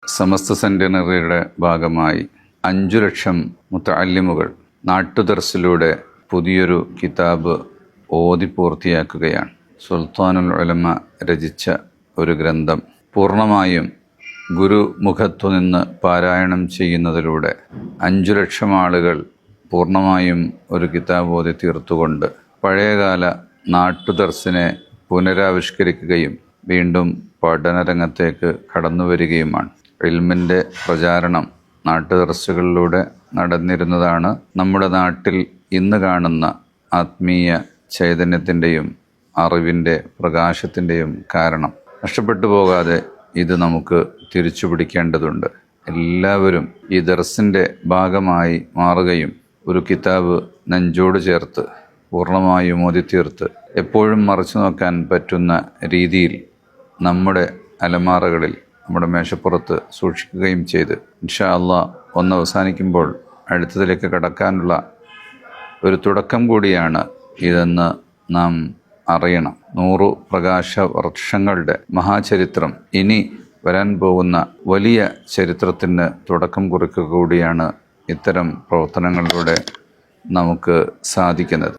സമസ്ത സെന്റിനറിയുടെ ഭാഗമായി 5 ലക്ഷം മുത്തഅല്ലിമുകൾ നാട്ടുദർസിലൂടെ പുതിയൊരു കിതാബ് ഓതി പൂർത്തിയാക്കുകയാണ്. സുൽത്താനുൽ ഉലമ രചിച്ച ഒരു ഗ്രന്ഥം പൂർണ്ണമായും ഗുരുമുഖത്തുനിന്ന് പാരായണം ചെയ്യുന്നതിലൂടെ 5 ലക്ഷം ആളുകൾ പൂർണ്ണമായും ഒരു കിതാബ് ഓതി തീർത്തുകൊണ്ട് പഴയകാല നാട്ടുദർസിനെ പുനരാവിഷ്കരിക്കുകയും വീണ്ടും പഠനരംഗത്തേക്ക് കടന്നു വരികയുമാണ്. ഇൽമിൻ്റെ പ്രചാരണം നാട്ടുദർസുകളിലൂടെ നടന്നിരുന്നതാണ് നമ്മുടെ നാട്ടിൽ ഇന്ന് കാണുന്ന ആത്മീയ ചൈതന്യത്തിൻ്റെയും അറിവിൻ്റെ പ്രകാശത്തിൻ്റെയും കാരണം. നഷ്ടപ്പെട്ടു പോകാതെ ഇത് നമുക്ക് തിരിച്ചു പിടിക്കേണ്ടതുണ്ട്. എല്ലാവരും ഈ ദർസിൻ്റെ ഭാഗമായി മാറുകയും ഒരു കിതാബ് നെഞ്ചോട് ചേർത്ത് പൂർണ്ണമായും ഓതിത്തീർത്ത് എപ്പോഴും മറച്ചു നോക്കാൻ പറ്റുന്ന രീതിയിൽ നമ്മുടെ അലമാറകളിൽ നമ്മുടെ മേശപ്പുറത്ത് സൂക്ഷിക്കുകയും ചെയ്ത് ഇൻഷാ അല്ലാഹ് ഒന്ന് അവസാനിക്കുമ്പോൾ അടുത്തതിലേക്ക് കടക്കാനുള്ള ഒരു തുടക്കം കൂടിയാണ് ഇതെന്ന് നാം അറിയണം. 100 പ്രകാശ വർഷങ്ങളുടെ മഹാചരിത്രം ഇനി വരാൻ പോകുന്ന വലിയ ചരിത്രത്തിന് തുടക്കം കുറിക്കുക കൂടിയാണ് ഇത്തരം പ്രവർത്തനങ്ങളിലൂടെ നമുക്ക് സാധിക്കുന്നത്.